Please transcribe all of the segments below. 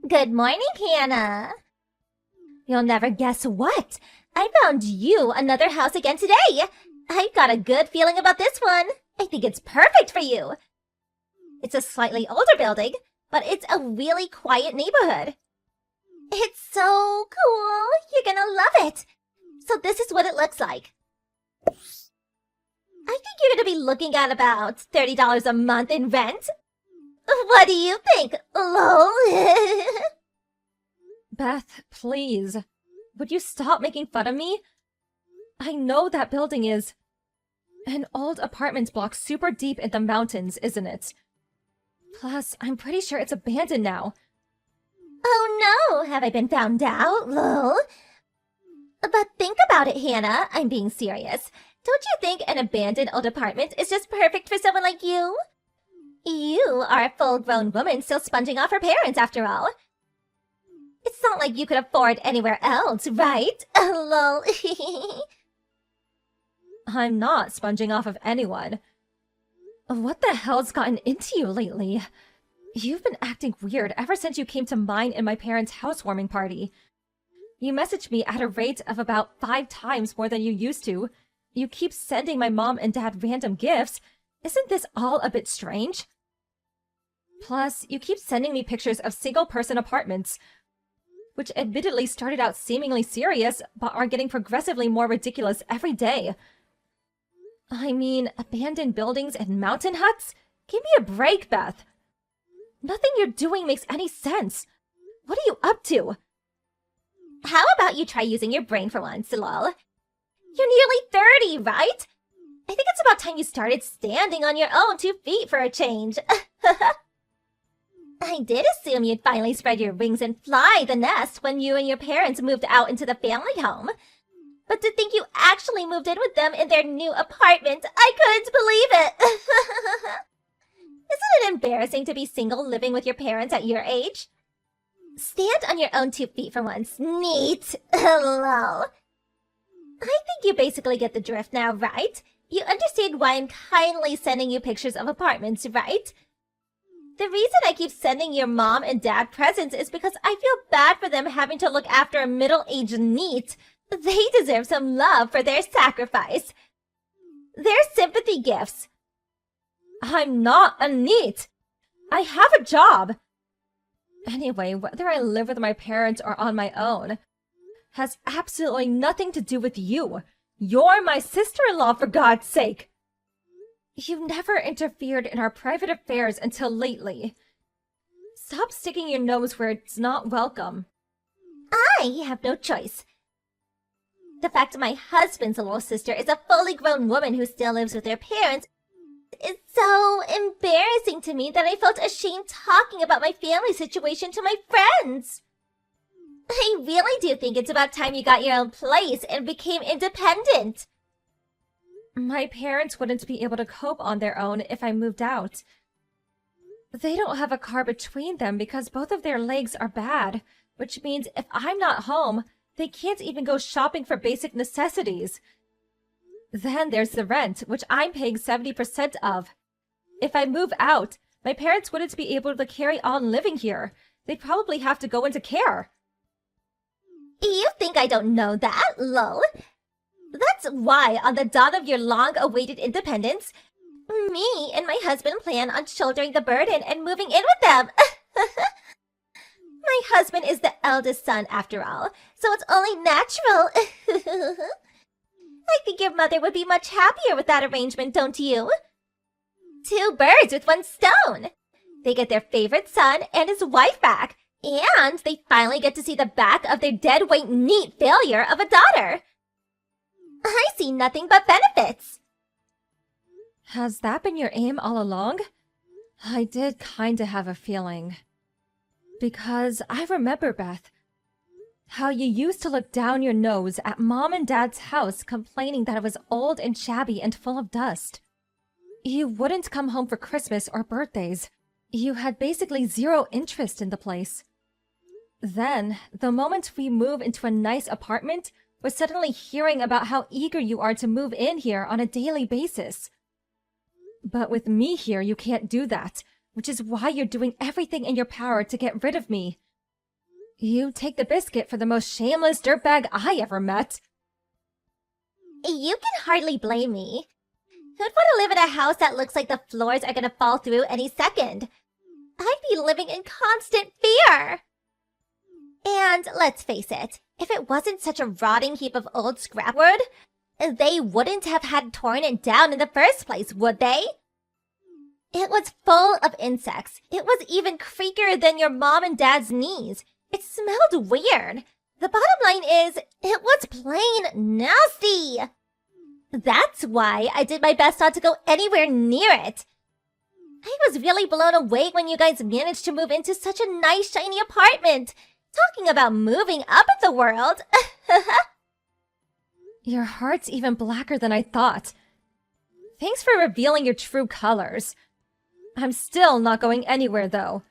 Good morning, Hannah. You'll never guess what? I found you another house again today. I've got a good feeling about this one. I think it's perfect for you. It's a slightly older building, but it's a really quiet neighborhood. It's so cool. You're gonna love it. So this is what it looks like. I think you're gonna be looking at about $30 a month in rent. What do you think, lol? Beth, please. Would you stop making fun of me? I know that building is an old apartment block super deep in the mountains, isn't it? Plus, I'm pretty sure it's abandoned now. Oh no, have I been found out, lol? But think about it, Hannah. I'm being serious. Don't you think an abandoned old apartment is just perfect for someone like you? You are a full-grown woman still sponging off her parents, after all. It's not like you could afford anywhere else, right? Lol. I'm not sponging off of anyone. What the hell's gotten into you lately? You've been acting weird ever since you came to mine and my parents' housewarming party. You messaged me at a rate of about 5 times more than you used to. You keep sending my mom and dad random gifts. Isn't this all a bit strange? Plus, you keep sending me pictures of single-person apartments, which admittedly started out seemingly serious, but are getting progressively more ridiculous every day. I mean, abandoned buildings and mountain huts? Give me a break, Beth. Nothing you're doing makes any sense. What are you up to? How about you try using your brain for once, lol? You're nearly 30, right? I think it's about time you started standing on your own 2 feet for a change. I did assume you'd finally spread your wings and fly the nest when you and your parents moved out into the family home. But to think you actually moved in with them in their new apartment, I couldn't believe it. Isn't it embarrassing to be single living with your parents at your age? Stand on your own 2 feet for once. Neat. Lol. I think you basically get the drift now, right? You understand why I'm kindly sending you pictures of apartments, right? The reason I keep sending your mom and dad presents is because I feel bad for them having to look after a middle-aged NEET. They deserve some love for their sacrifice. They're sympathy gifts. I'm not a NEET. I have a job. Anyway, whether I live with my parents or on my own has absolutely nothing to do with you. You're my sister-in-law, for God's sake. You never interfered in our private affairs until lately. Stop sticking your nose where it's not welcome. I have no choice. The fact my husband's little sister is a fully grown woman who still lives with her parents is so embarrassing to me that I felt ashamed talking about my family situation to my friends. I really do think it's about time you got your own place and became independent. My parents wouldn't be able to cope on their own if I moved out. They don't have a car between them because both of their legs are bad, which means if I'm not home, they can't even go shopping for basic necessities. Then there's the rent, which I'm paying 70% of. If I move out, my parents wouldn't be able to carry on living here. They'd probably have to go into care. You think I don't know that, lol? That's why, on the dawn of your long-awaited independence, me and my husband plan on shouldering the burden and moving in with them. My husband is the eldest son, after all, so it's only natural. I think your mother would be much happier with that arrangement, don't you? 2 birds with 1 stone. They get their favorite son and his wife back, and they finally get to see the back of their deadweight NEET failure of a daughter. I see nothing but benefits. Has that been your aim all along? I did kinda have a feeling. Because I remember, Beth, how you used to look down your nose at Mom and Dad's house complaining that it was old and shabby and full of dust. You wouldn't come home for Christmas or birthdays. You had basically zero interest in the place. Then, the moment we move into a nice apartment, we're suddenly hearing about how eager you are to move in here on a daily basis. But with me here, you can't do that, which is why you're doing everything in your power to get rid of me. You take the biscuit for the most shameless dirtbag I ever met. You can hardly blame me. Who'd want to live in a house that looks like the floors are gonna fall through any second? I'd be living in constant fear. And let's face it, if it wasn't such a rotting heap of old scrapwood, they wouldn't have had torn it down in the first place, would they? It was full of insects. It was even creakier than your mom and dad's knees. It smelled weird. The bottom line is, it was plain nasty. That's why I did my best not to go anywhere near it. I was really blown away when you guys managed to move into such a nice, shiny apartment. Talking about moving up in the world. Your heart's even blacker than I thought. Thanks for revealing your true colors. I'm still not going anywhere, though.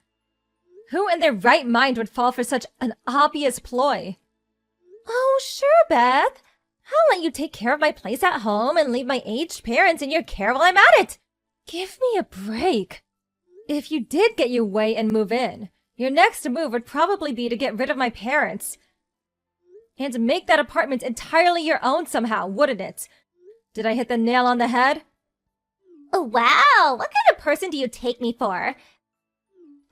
Who in their right mind would fall for such an obvious ploy? Oh, sure, Beth. I'll let you take care of my place at home and leave my aged parents in your care while I'm at it. Give me a break. If you did get your way and move in, your next move would probably be to get rid of my parents. And make that apartment entirely your own somehow, wouldn't it? Did I hit the nail on the head? Oh, wow, what kind of person do you take me for?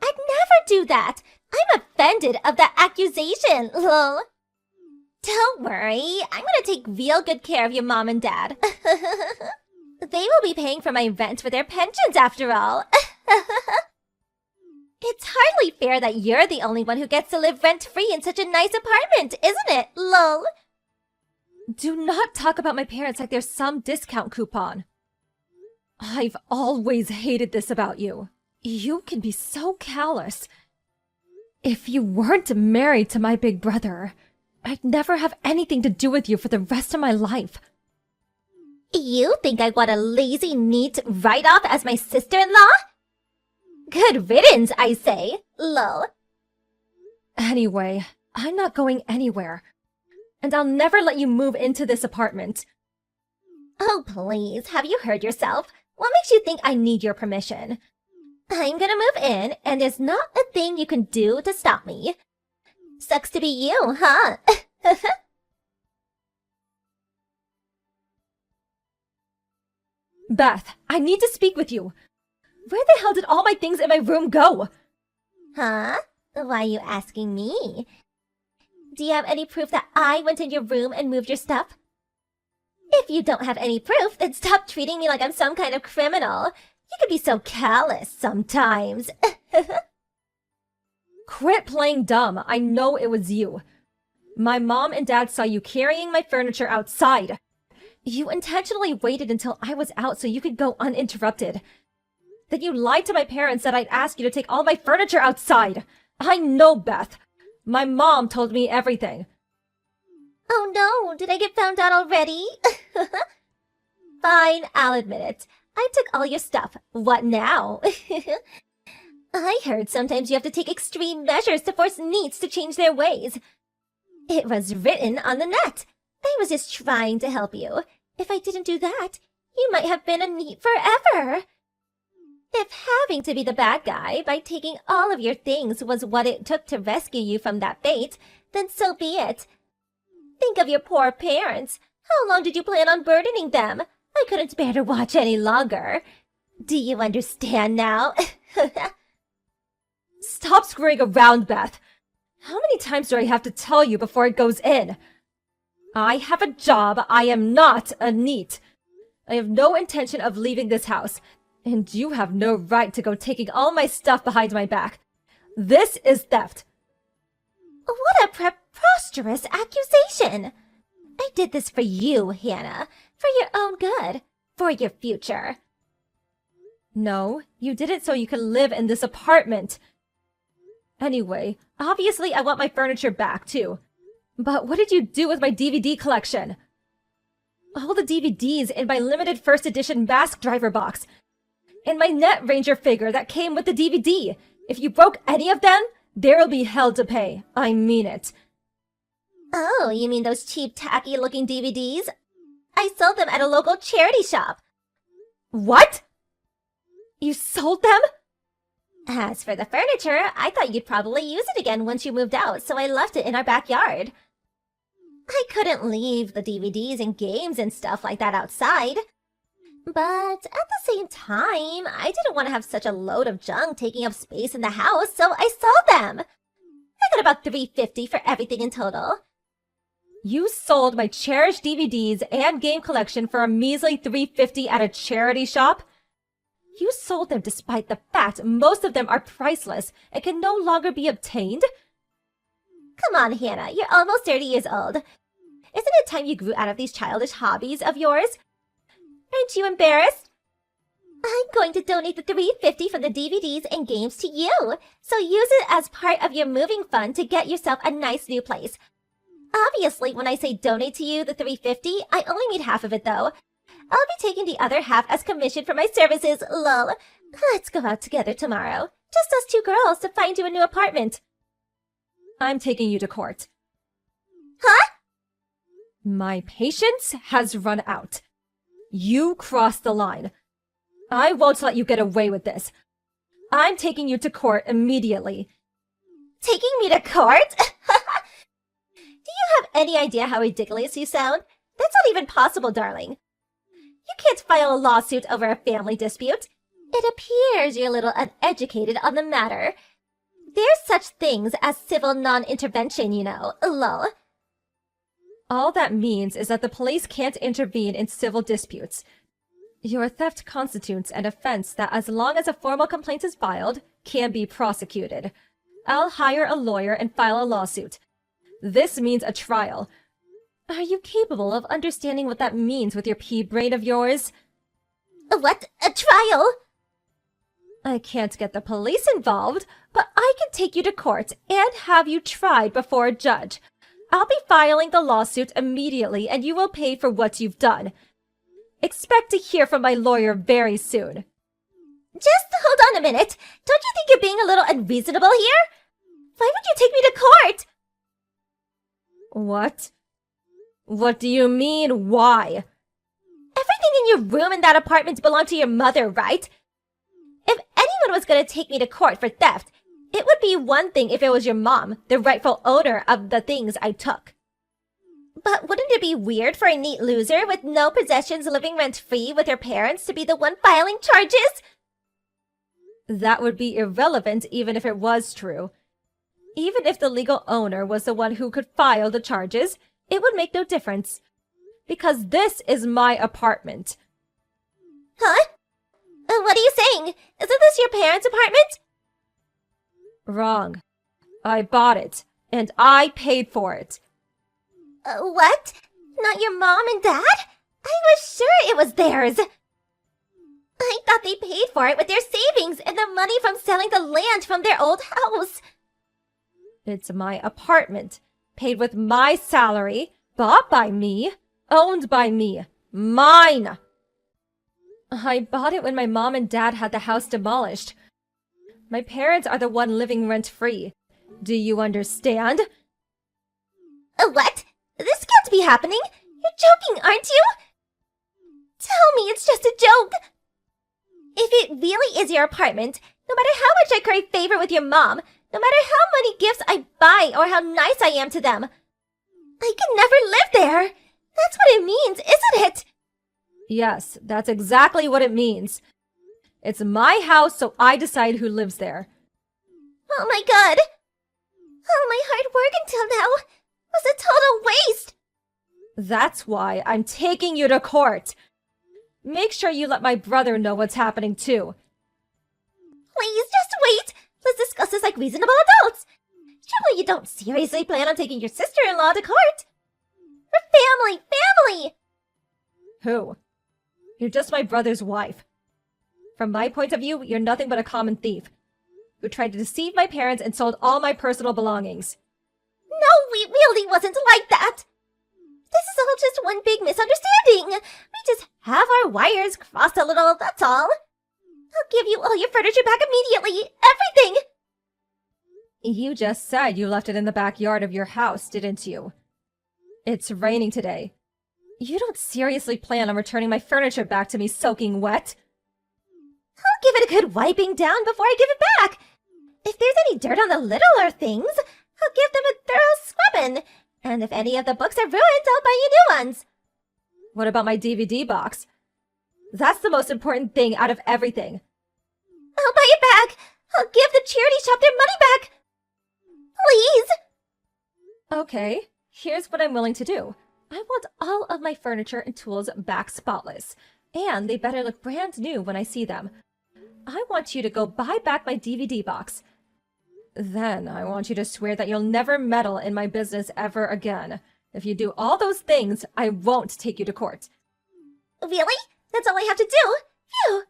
I'd never do that. I'm offended of that accusation, lol. Don't worry, I'm gonna take real good care of your mom and dad. They will be paying for my rent with their pensions after all. It's hardly fair that you're the only one who gets to live rent-free in such a nice apartment, isn't it, lol? Do not talk about my parents like there's some discount coupon. I've always hated this about you. You can be so callous. If you weren't married to my big brother, I'd never have anything to do with you for the rest of my life. You think I want a lazy, neat write-off as my sister-in-law? Good riddance, I say, lol. Anyway, I'm not going anywhere. And I'll never let you move into this apartment. Oh, please, have you heard yourself? What makes you think I need your permission? I'm gonna move in, and there's not a thing you can do to stop me. Sucks to be you, huh? Beth, I need to speak with you. Where the hell did all my things in my room go? Huh? Why are you asking me? Do you have any proof that I went in your room and moved your stuff? If you don't have any proof, then stop treating me like I'm some kind of criminal. You could be so callous sometimes. Quit playing dumb. I know it was you. My mom and dad saw you carrying my furniture outside. You intentionally waited until I was out so you could go uninterrupted. Then you lied to my parents that I'd ask you to take all my furniture outside. I know, Beth. My mom told me everything. Oh no, did I get found out already? Fine, I'll admit it. I took all your stuff. What now? I heard sometimes you have to take extreme measures to force NEETs to change their ways. It was written on the net. I was just trying to help you. If I didn't do that, you might have been a NEET forever. If having to be the bad guy by taking all of your things was what it took to rescue you from that fate, then so be it. Think of your poor parents. How long did you plan on burdening them? I couldn't bear to watch any longer. Do you understand now? Stop screwing around, Beth. How many times do I have to tell you before it goes in? I have a job. I am not a NEET. I have no intention of leaving this house, and you have no right to go taking all my stuff behind my back. This is theft. What a preposterous accusation! I did this for you, Hannah. For your own good. For your future. No, you did it so you could live in this apartment. Anyway, obviously I want my furniture back, too. But what did you do with my DVD collection? All the DVDs in my limited first edition Mask Driver box. And my Net Ranger figure that came with the DVD. If you broke any of them, there'll be hell to pay. I mean it. Oh, you mean those cheap, tacky-looking DVDs? I sold them at a local charity shop. What? You sold them? As for the furniture, I thought you'd probably use it again once you moved out, so I left it in our backyard. I couldn't leave the DVDs and games and stuff like that outside. But at the same time, I didn't want to have such a load of junk taking up space in the house, so I sold them. I got about $350 for everything in total. You sold my cherished DVDs and game collection for a measly $350 at a charity shop? You sold them despite the fact most of them are priceless and can no longer be obtained? Come on, Hannah, you're almost 30 years old. Isn't it time you grew out of these childish hobbies of yours? Aren't you embarrassed? I'm going to donate the $350 from the DVDs and games to you, so use it as part of your moving fund to get yourself a nice new place. Obviously, when I say donate to you the $350, I only need half of it though. I'll be taking the other half as commission for my services, lol. Let's go out together tomorrow. Just us two girls to find you a new apartment. I'm taking you to court. Huh? My patience has run out. You crossed the line. I won't let you get away with this. I'm taking you to court immediately. Taking me to court? Do you have any idea how ridiculous you sound? That's not even possible, darling. You can't file a lawsuit over a family dispute. It appears you're a little uneducated on the matter. There's such things as civil non-intervention, you know, lol. All that means is that the police can't intervene in civil disputes. Your theft constitutes an offense that, as long as a formal complaint is filed, can be prosecuted. I'll hire a lawyer and file a lawsuit. This means a trial. Are you capable of understanding what that means with your pea brain of yours? What? A trial? I can't get the police involved, but I can take you to court and have you tried before a judge. I'll be filing the lawsuit immediately, and you will pay for what you've done. Expect to hear from my lawyer very soon. Just hold on a minute. Don't you think you're being a little unreasonable here? Why would you take me to court? What? What do you mean, why? Everything in your room in that apartment belonged to your mother, right? If anyone was going to take me to court for theft, it would be one thing if it was your mom, the rightful owner of the things I took. But wouldn't it be weird for a neat loser with no possessions living rent-free with her parents to be the one filing charges? That would be irrelevant even if it was true. Even if the legal owner was the one who could file the charges, it would make no difference. Because this is my apartment. Huh? What are you saying? Isn't this your parents' apartment? Wrong. I bought it, and I paid for it. What? Not your mom and dad? I was sure it was theirs. I thought they paid for it with their savings and the money from selling the land from their old house. It's my apartment, paid with my salary, bought by me, owned by me, mine. I bought it when my mom and dad had the house demolished. My parents are the one living rent-free. Do you understand? What? This can't be happening. You're joking, aren't you? Tell me it's just a joke. If it really is your apartment, no matter how much I curry favor with your mom, no matter how many gifts I buy or how nice I am to them, I can never live there. That's what it means, isn't it? Yes, that's exactly what it means. It's my house, so I decide who lives there. Oh my god. All my hard work until now was a total waste. That's why I'm taking you to court. Make sure you let my brother know what's happening too. Please, just wait. Let's discuss this like reasonable adults. Surely you don't seriously plan on taking your sister-in-law to court? We're family! Who? You're just my brother's wife. From my point of view, you're nothing but a common thief who tried to deceive my parents and sold all my personal belongings. No, we really wasn't like that. This is all just one big misunderstanding. We just have our wires crossed a little, that's all. I'll give you all your furniture back immediately. Everything! You just said you left it in the backyard of your house, didn't you? It's raining today. You don't seriously plan on returning my furniture back to me soaking wet? I'll give it a good wiping down before I give it back. If there's any dirt on the littler things, I'll give them a thorough scrubbing. And if any of the books are ruined, I'll buy you new ones. What about my DVD box? That's the most important thing out of everything. I'll buy it back. I'll give the charity shop their money back. Please. Okay, here's what I'm willing to do. I want all of my furniture and tools back spotless. And they better look brand new when I see them. I want you to go buy back my DVD box. Then I want you to swear that you'll never meddle in my business ever again. If you do all those things, I won't take you to court. Really? That's all I have to do? Phew.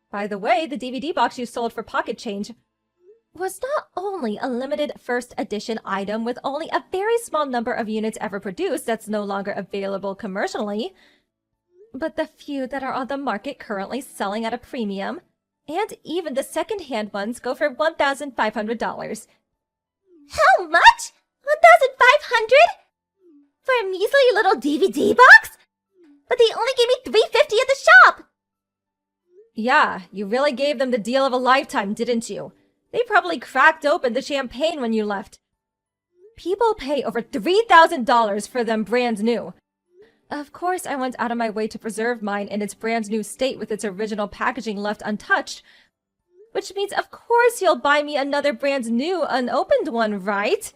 By the way, the DVD box you sold for pocket change was not only a limited first edition item with only a very small number of units ever produced that's no longer available commercially, but the few that are on the market currently selling at a premium, and even the second-hand ones go for $1,500. How much? 1,500? For a measly little DVD box? But they only gave me $350 at the shop! Yeah, you really gave them the deal of a lifetime, didn't you? They probably cracked open the champagne when you left. People pay over $3,000 for them brand new. Of course, I went out of my way to preserve mine in its brand new state with its original packaging left untouched. Which means, of course, you'll buy me another brand new, unopened one, right?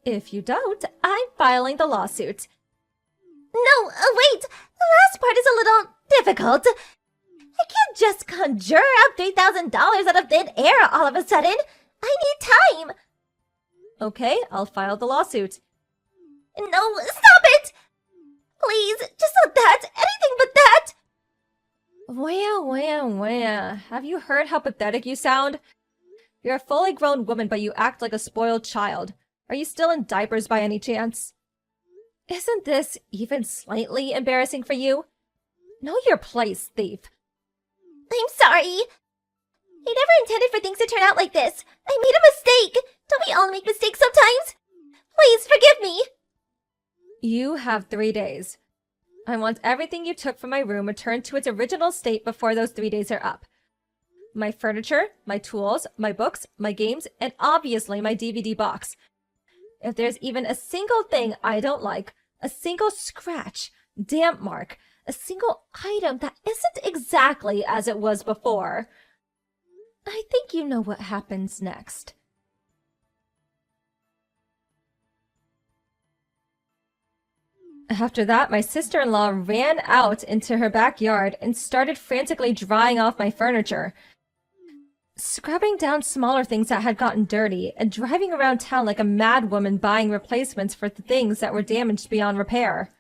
If you don't, I'm filing the lawsuit. No, wait! The last part is a little difficult. I can't just conjure up $3,000 out of thin air all of a sudden. I need time. Okay, I'll file the lawsuit. No, stop it! Please, just not that. Anything but that. Wah. Have you heard how pathetic you sound? You're a fully grown woman, but you act like a spoiled child. Are you still in diapers by any chance? Isn't this even slightly embarrassing for you? Know your place, thief. I'm sorry. I never intended for things to turn out like this. I made a mistake. Don't we all make mistakes sometimes? Please forgive me. You have 3 days. I want everything you took from my room returned to its original state before those 3 days are up. My furniture, my tools, my books, my games, and obviously my DVD box. If there's even a single thing I don't like, a single scratch, damp mark, a single item that isn't exactly as it was before, I think you know what happens next. After that, my sister-in-law ran out into her backyard and started frantically drying off my furniture, scrubbing down smaller things that had gotten dirty, and driving around town like a mad woman buying replacements for the things that were damaged beyond repair.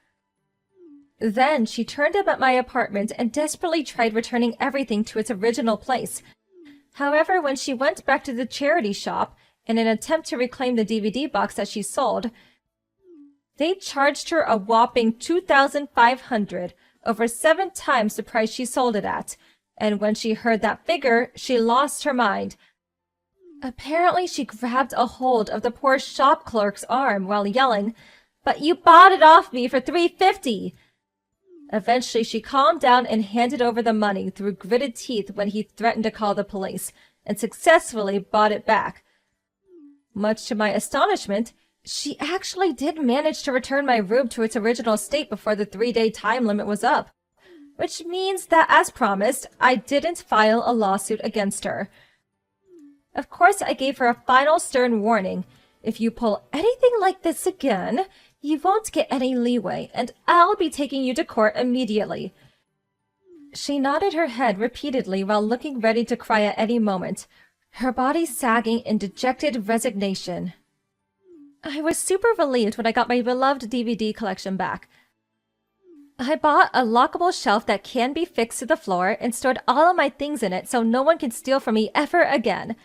Then she turned up at my apartment and desperately tried returning everything to its original place. However, when she went back to the charity shop in an attempt to reclaim the DVD box that she sold, they charged her a whopping $2,500, over 7 times the price she sold it at. And when she heard that figure, she lost her mind. Apparently, she grabbed a hold of the poor shop clerk's arm while yelling, "But you bought it off me for $350!" Eventually, she calmed down and handed over the money through gritted teeth when he threatened to call the police, and successfully bought it back. Much to my astonishment, she actually did manage to return my room to its original state before the 3-day time limit was up. Which means that, as promised, I didn't file a lawsuit against her. Of course, I gave her a final stern warning. If you pull anything like this again, you won't get any leeway, and I'll be taking you to court immediately. She nodded her head repeatedly while looking ready to cry at any moment, her body sagging in dejected resignation. I was super relieved when I got my beloved DVD collection back. I bought a lockable shelf that can be fixed to the floor and stored all of my things in it so no one can steal from me ever again.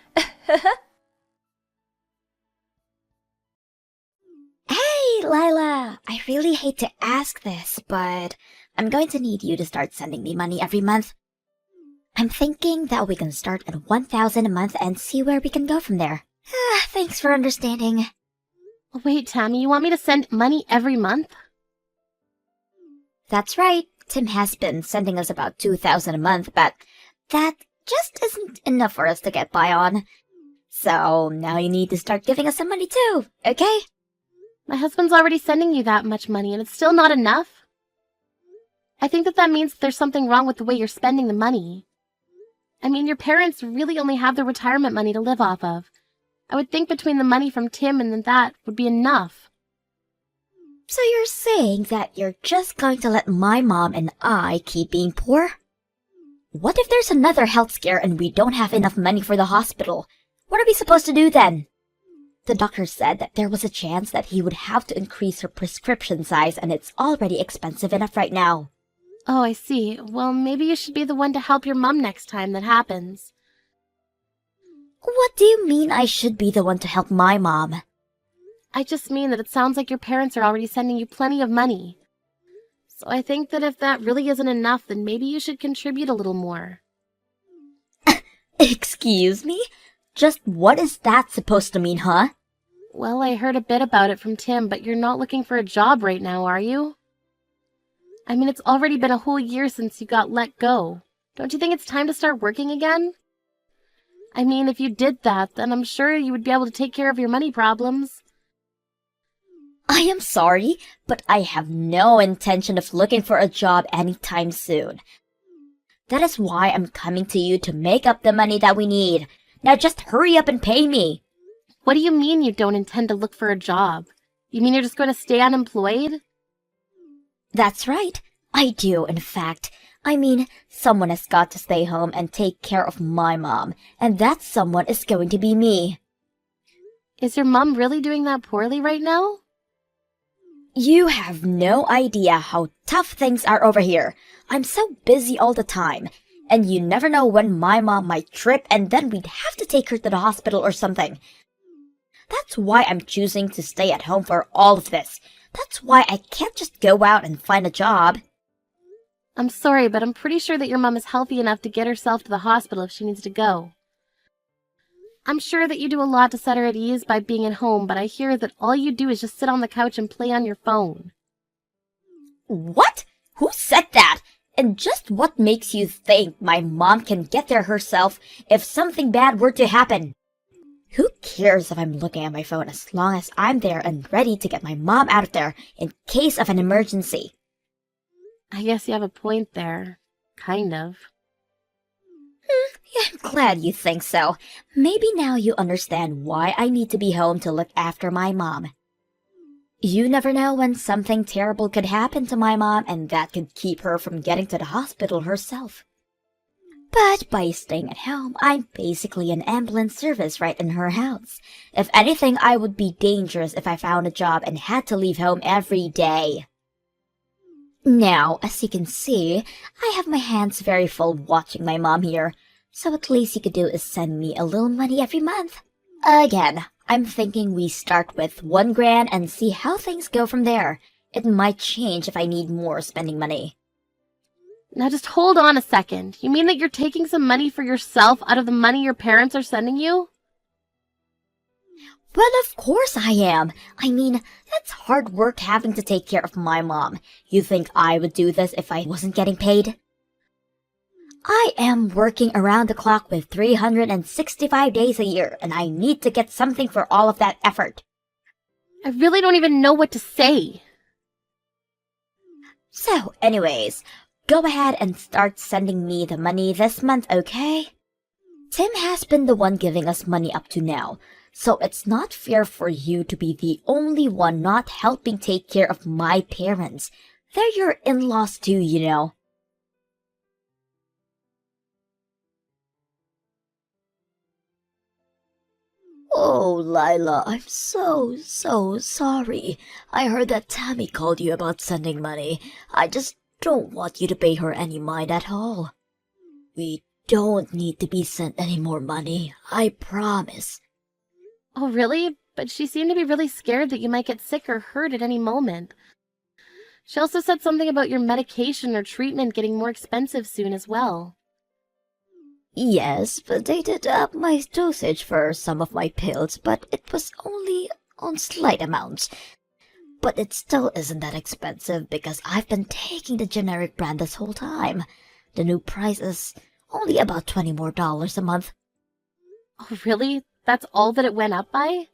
Hey, Lila! I really hate to ask this, but I'm going to need you to start sending me money every month. I'm thinking that we can start at $1,000 a month and see where we can go from there. Thanks for understanding. Wait, Tammy, you want me to send money every month? That's right. Tim has been sending us about $2,000 a month, but that just isn't enough for us to get by on. So now you need to start giving us some money too, okay? My husband's already sending you that much money, and it's still not enough. I think that means that there's something wrong with the way you're spending the money. I mean, your parents really only have their retirement money to live off of. I would think between the money from Tim and then that would be enough. So you're saying that you're just going to let my mom and I keep being poor? What if there's another health scare and we don't have enough money for the hospital? What are we supposed to do then? The doctor said that there was a chance that he would have to increase her prescription size, and it's already expensive enough right now. Oh, I see. Well, maybe you should be the one to help your mom next time that happens. What do you mean I should be the one to help my mom? I just mean that it sounds like your parents are already sending you plenty of money. So I think that if that really isn't enough, then maybe you should contribute a little more. Excuse me? Just what is that supposed to mean, huh? Well, I heard a bit about it from Tim, but you're not looking for a job right now, are you? I mean, it's already been a whole year since you got let go. Don't you think it's time to start working again? I mean, if you did that, then I'm sure you would be able to take care of your money problems. I am sorry, but I have no intention of looking for a job anytime soon. That is why I'm coming to you to make up the money that we need. Now just hurry up and pay me. What do you mean you don't intend to look for a job? You mean you're just going to stay unemployed? That's right. I do, in fact. I mean, someone has got to stay home and take care of my mom, and that someone is going to be me. Is your mom really doing that poorly right now? You have no idea how tough things are over here. I'm so busy all the time, and you never know when my mom might trip and then we'd have to take her to the hospital or something. That's why I'm choosing to stay at home for all of this. That's why I can't just go out and find a job. I'm sorry, but I'm pretty sure that your mom is healthy enough to get herself to the hospital if she needs to go. I'm sure that you do a lot to set her at ease by being at home, but I hear that all you do is just sit on the couch and play on your phone. What? Who said that? And just what makes you think my mom can get there herself if something bad were to happen? Who cares if I'm looking at my phone as long as I'm there and ready to get my mom out of there in case of an emergency? I guess you have a point there. Kind of. Yeah, I'm glad you think so. Maybe now you understand why I need to be home to look after my mom. You never know when something terrible could happen to my mom, and that could keep her from getting to the hospital herself. But by staying at home, I'm basically an ambulance service right in her house. If anything, I would be dangerous if I found a job and had to leave home every day. Now, as you can see, I have my hands very full watching my mom here, so at least you could do is send me a little money every month. Again, I'm thinking we start with $1,000 and see how things go from there. It might change if I need more spending money. Now just hold on a second. You mean that you're taking some money for yourself out of the money your parents are sending you? Well, of course I am. I mean, that's hard work having to take care of my mom. You think I would do this if I wasn't getting paid? I am working around the clock with 365 days a year, and I need to get something for all of that effort. I really don't even know what to say. So, anyways, go ahead and start sending me the money this month, okay? Tim has been the one giving us money up to now, so it's not fair for you to be the only one not helping take care of my parents. They're your in-laws too, you know. Oh, Lila, I'm so sorry. I heard that Tammy called you about sending money. I just don't want you to pay her any mind at all. We don't need to be sent any more money, I promise. Oh, really? But she seemed to be really scared that you might get sick or hurt at any moment. She also said something about your medication or treatment getting more expensive soon as well. Yes, but they did up my dosage for some of my pills, but it was only on slight amounts. But it still isn't that expensive because I've been taking the generic brand this whole time. The new price is Only about $20 more a month. Oh, really? That's all that it went up by?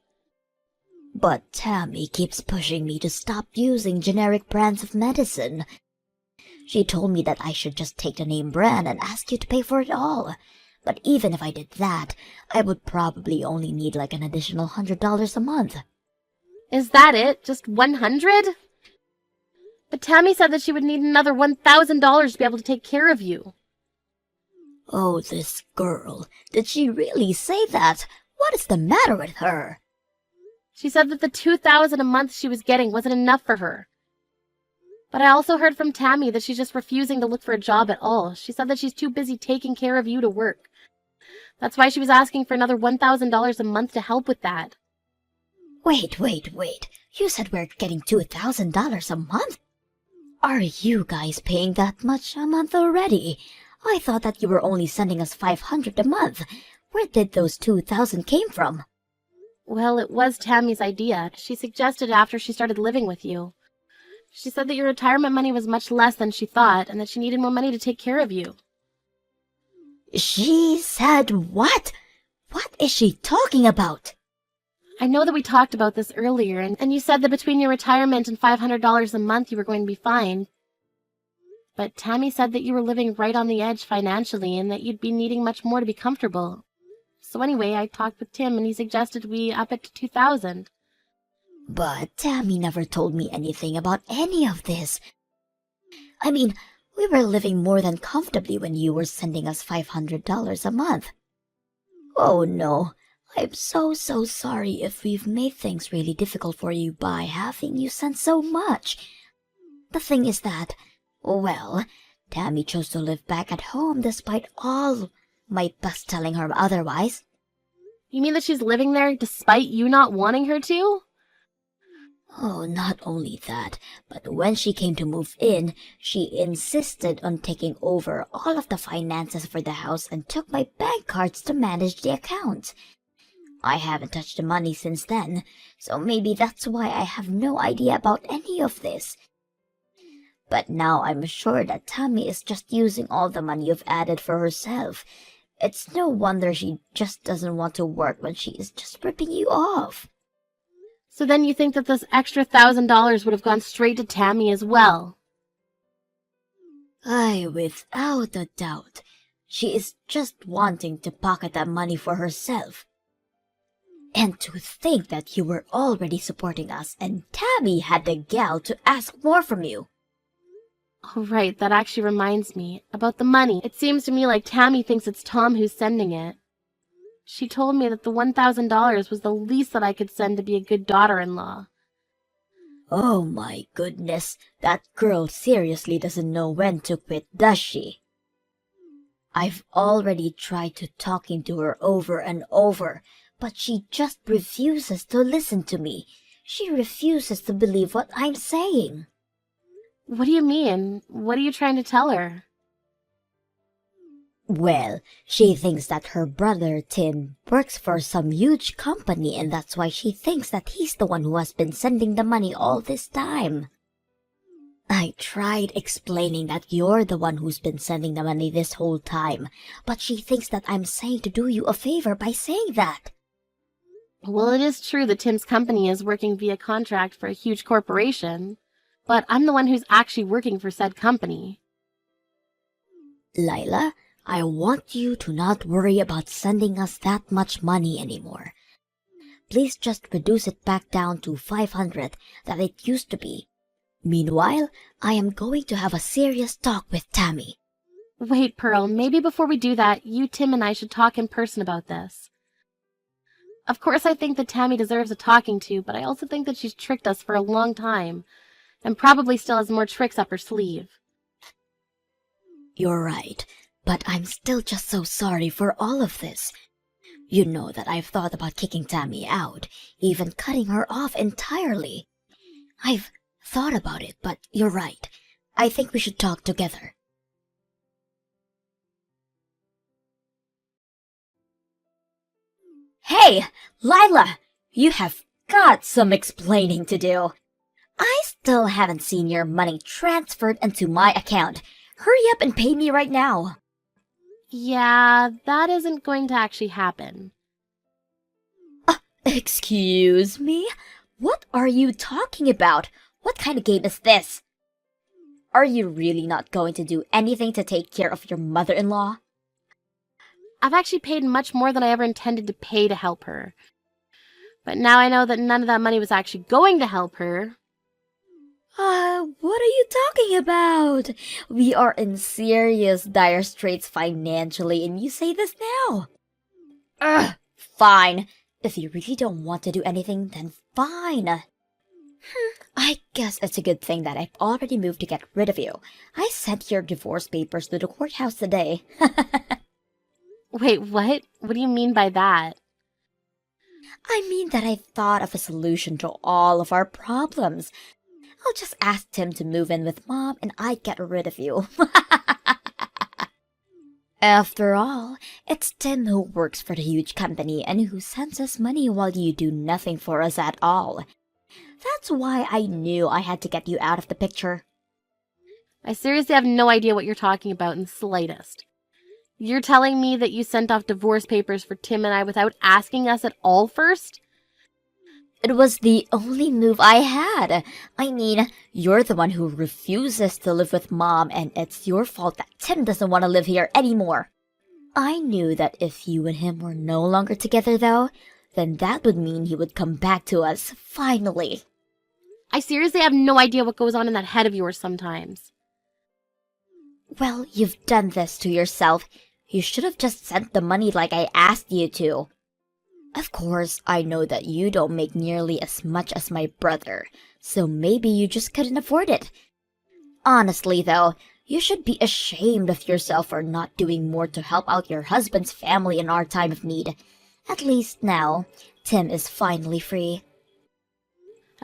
But Tammy keeps pushing me to stop using generic brands of medicine. She told me that I should just take the name brand and ask you to pay for it all. But even if I did that, I would probably only need like an additional $100 a month. Is that it? Just 100? But Tammy said that she would need another $1,000 to be able to take care of you. Oh, this girl. Did she really say that? What is the matter with her? She said that the $2,000 a month she was getting wasn't enough for her. But I also heard from Tammy that she's just refusing to look for a job at all. She said that she's too busy taking care of you to work. That's why she was asking for another $1,000 a month to help with that. Wait. You said we're getting $2,000 a month? Are you guys paying that much a month already? I thought that you were only sending us $500 a month. Where did those $2,000 came from? Well, it was Tammy's idea. She suggested it after she started living with you. She said that your retirement money was much less than she thought, and that she needed more money to take care of you. She said what? What is she talking about? I know that we talked about this earlier, and you said that between your retirement and $500 a month you were going to be fine. But Tammy said that you were living right on the edge financially and that you'd be needing much more to be comfortable. So anyway, I talked with Tim and he suggested we up it to $2,000. But Tammy never told me anything about any of this. I mean, we were living more than comfortably when you were sending us $500 a month. Oh no, I'm so sorry if we've made things really difficult for you by having you send so much. The thing is that, well, Tammy chose to live back at home despite all my best telling her otherwise. You mean that she's living there despite you not wanting her to? Oh, not only that, but when she came to move in, she insisted on taking over all of the finances for the house and took my bank cards to manage the account. I haven't touched the money since then, so maybe that's why I have no idea about any of this. But now I'm sure that Tammy is just using all the money you've added for herself. It's no wonder she just doesn't want to work when she is just ripping you off. So then you think that this extra $1,000 would have gone straight to Tammy as well? Aye, without a doubt. She is just wanting to pocket that money for herself. And to think that you were already supporting us and Tammy had the gall to ask more from you. Oh, right, that actually reminds me. About the money, it seems to me like Tammy thinks it's Tom who's sending it. She told me that the $1,000 was the least that I could send to be a good daughter-in-law. Oh my goodness, that girl seriously doesn't know when to quit, does she? I've already tried to talking to her over and over, but she just refuses to listen to me. She refuses to believe what I'm saying. What do you mean? What are you trying to tell her? Well, she thinks that her brother Tim works for some huge company and that's why she thinks that he's the one who has been sending the money all this time. I tried explaining that you're the one who's been sending the money this whole time, but she thinks that I'm saying to do you a favor by saying that. Well, it is true that Tim's company is working via contract for a huge corporation, but I'm the one who's actually working for said company. Lila, I want you to not worry about sending us that much money anymore. Please just reduce it back down to 500 that it used to be. Meanwhile, I am going to have a serious talk with Tammy. Wait, Pearl, maybe before we do that, you, Tim, and I should talk in person about this. Of course, I think that Tammy deserves a talking to, but I also think that she's tricked us for a long time, and probably still has more tricks up her sleeve. You're right, but I'm still just so sorry for all of this. You know that I've thought about kicking Tammy out, even cutting her off entirely. I've thought about it, but you're right. I think we should talk together. Hey, Lila! You have got some explaining to do. I still haven't seen your money transferred into my account. Hurry up and pay me right now. Yeah, that isn't going to actually happen. Excuse me? What are you talking about? What kind of game is this? Are you really not going to do anything to take care of your mother-in-law? I've actually paid much more than I ever intended to pay to help her. But now I know that none of that money was actually going to help her. What are you talking about? We are in serious dire straits financially and you say this now? Fine. If you really don't want to do anything, then fine. I guess it's a good thing that I've already moved to get rid of you. I sent your divorce papers to the courthouse today. Wait, what? What do you mean by that? I mean that I thought of a solution to all of our problems. I'll just ask Tim to move in with Mom and I get rid of you. After all, it's Tim who works for the huge company and who sends us money while you do nothing for us at all. That's why I knew I had to get you out of the picture. I seriously have no idea what you're talking about in the slightest. You're telling me that you sent off divorce papers for Tim and I without asking us at all first? It was the only move I had. I mean, you're the one who refuses to live with Mom, and it's your fault that Tim doesn't want to live here anymore. I knew that if you and him were no longer together, though, then that would mean he would come back to us, finally. I seriously have no idea what goes on in that head of yours sometimes. Well, you've done this to yourself. You should have just sent the money like I asked you to. Of course, I know that you don't make nearly as much as my brother, so maybe you just couldn't afford it. Honestly, though, you should be ashamed of yourself for not doing more to help out your husband's family in our time of need. At least now, Tim is finally free.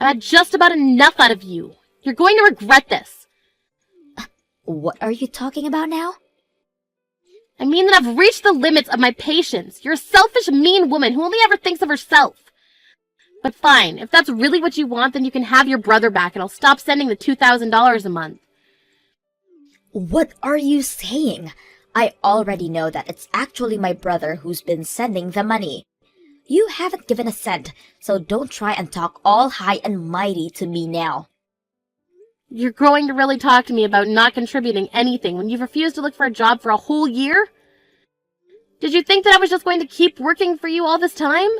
I've had just about enough out of you. You're going to regret this. What are you talking about now? I mean that I've reached the limits of my patience. You're a selfish, mean woman who only ever thinks of herself. But fine, if that's really what you want, then you can have your brother back and I'll stop sending the $2,000 a month. What are you saying? I already know that it's actually my brother who's been sending the money. You haven't given a cent, so don't try and talk all high and mighty to me now. You're going to really talk to me about not contributing anything when you've refused to look for a job for a whole year? Did you think that I was just going to keep working for you all this time?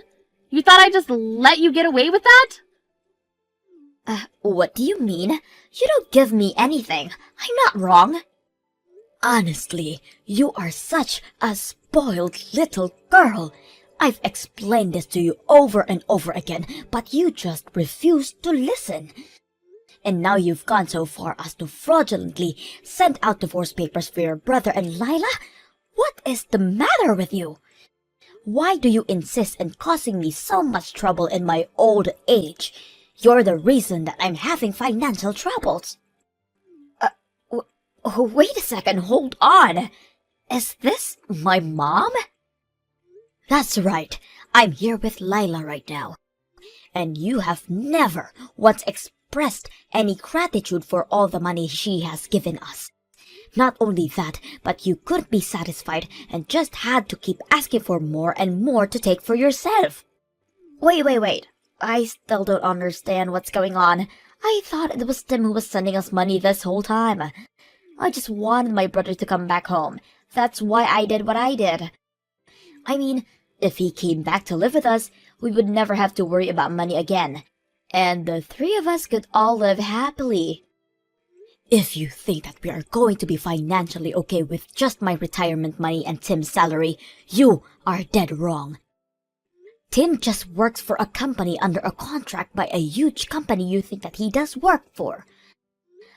You thought I'd just let you get away with that? What do you mean? You don't give me anything. I'm not wrong. Honestly, you are such a spoiled little girl. I've explained this to you over and over again, but you just refuse to listen. And now you've gone so far as to fraudulently send out divorce papers for your brother and Lila? What is the matter with you? Why do you insist on causing me so much trouble in my old age? You're the reason that I'm having financial troubles. Wait a second, hold on. Is this my mom? That's right, I'm here with Lila right now. And you have never once expressed any gratitude for all the money she has given us. Not only that, but you couldn't be satisfied and just had to keep asking for more and more to take for yourself. Wait. I still don't understand what's going on. I thought it was Tim who was sending us money this whole time. I just wanted my brother to come back home. That's why I did what I did. I mean, if he came back to live with us, we would never have to worry about money again. And the three of us could all live happily. If you think that we are going to be financially okay with just my retirement money and Tim's salary, you are dead wrong. Tim just works for a company under a contract by a huge company you think that he does work for.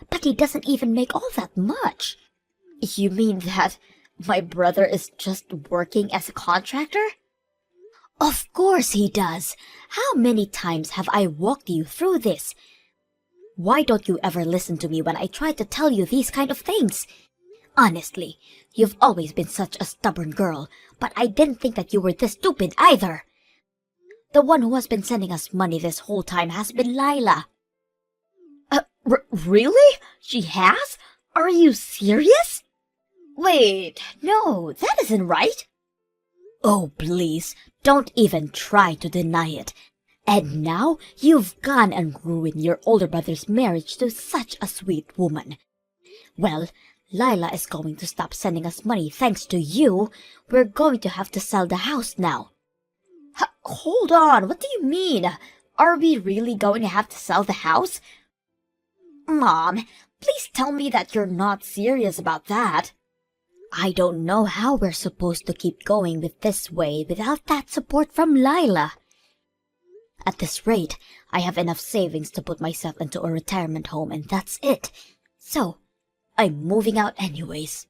But he doesn't even make all that much. You mean that my brother is just working as a contractor? Of course he does. How many times have I walked you through this? Why don't you ever listen to me when I try to tell you these kind of things? Honestly, you've always been such a stubborn girl, but I didn't think that you were this stupid either. The one who has been sending us money this whole time has been Lila. Really? She has? Are you serious? Wait, no, that isn't right. Oh, please, don't even try to deny it. And now you've gone and ruined your older brother's marriage to such a sweet woman. Well, Lila is going to stop sending us money thanks to you. We're going to have to sell the house now. Hold on, what do you mean? Are we really going to have to sell the house? Mom, please tell me that you're not serious about that. I don't know how we're supposed to keep going with this way without that support from Lila. At this rate, I have enough savings to put myself into a retirement home and that's it. So, I'm moving out anyways.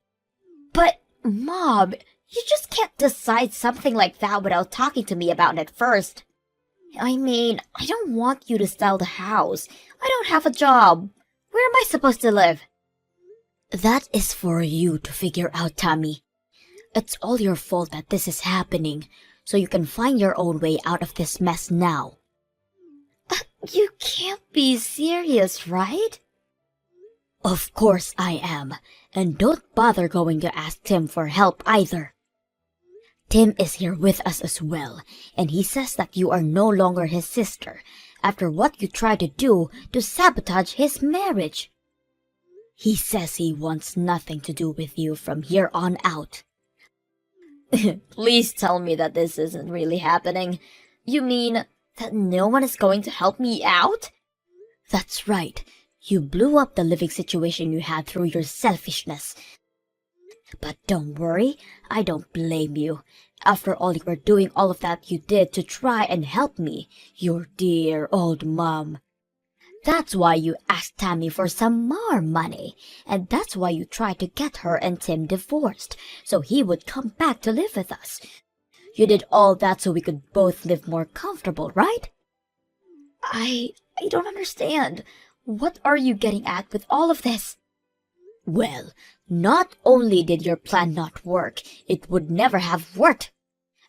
But, Mom, you just can't decide something like that without talking to me about it first. I mean, I don't want you to sell the house. I don't have a job. Where am I supposed to live? That is for you to figure out, Tammy. It's all your fault that this is happening, so you can find your own way out of this mess now. You can't be serious, right? Of course I am, and don't bother going to ask Tim for help either. Tim is here with us as well, and he says that you are no longer his sister after what you tried to do to sabotage his marriage. He says he wants nothing to do with you from here on out. Please tell me that this isn't really happening. You mean that no one is going to help me out? That's right. You blew up the living situation you had through your selfishness. But don't worry, I don't blame you. After all, you were doing all of that you did to try and help me, your dear old mom. That's why you asked Tammy for some more money, and that's why you tried to get her and Tim divorced, so he would come back to live with us. You did all that so we could both live more comfortable, right? I don't understand. What are you getting at with all of this? Well, not only did your plan not work, it would never have worked.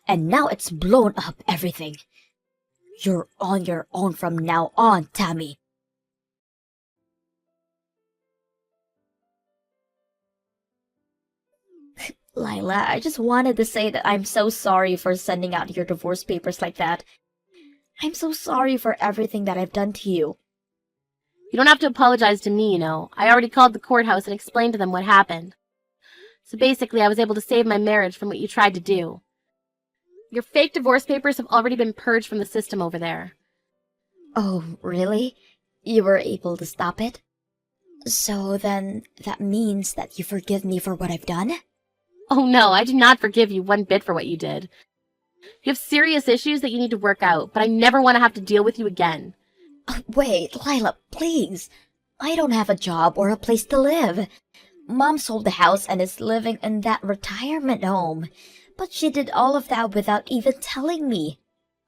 And now it's blown up everything. You're on your own from now on, Tammy. Lila, I just wanted to say that I'm so sorry for sending out your divorce papers like that. I'm so sorry for everything that I've done to you. You don't have to apologize to me, you know. I already called the courthouse and explained to them what happened. So basically, I was able to save my marriage from what you tried to do. Your fake divorce papers have already been purged from the system over there. Oh, really? You were able to stop it? So then, that means that you forgive me for what I've done? Oh no, I do not forgive you one bit for what you did. You have serious issues that you need to work out, but I never want to have to deal with you again. Wait, Lila, please. I don't have a job or a place to live. Mom sold the house and is living in that retirement home. But she did all of that without even telling me.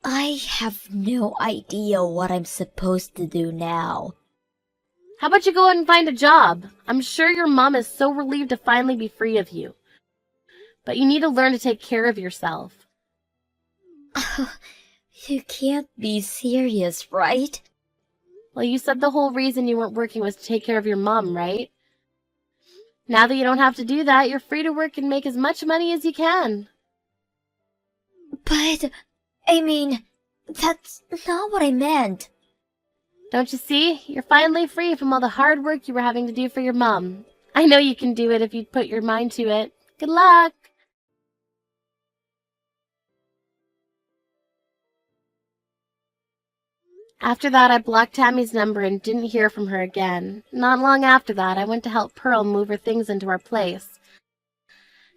I have no idea what I'm supposed to do now. How about you go out and find a job? I'm sure your mom is so relieved to finally be free of you. But you need to learn to take care of yourself. You can't be serious, right? Well, you said the whole reason you weren't working was to take care of your mom, right? Now that you don't have to do that, you're free to work and make as much money as you can. But, I mean, that's not what I meant. Don't you see? You're finally free from all the hard work you were having to do for your mom. I know you can do it if you put your mind to it. Good luck! After that, I blocked Tammy's number and didn't hear from her again. Not long after that, I went to help Pearl move her things into our place.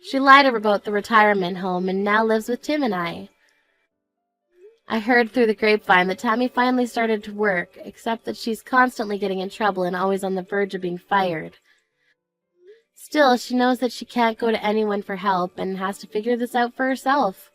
She lied about the retirement home and now lives with Tim and I. I heard through the grapevine that Tammy finally started to work, except that she's constantly getting in trouble and always on the verge of being fired. Still, she knows that she can't go to anyone for help and has to figure this out for herself.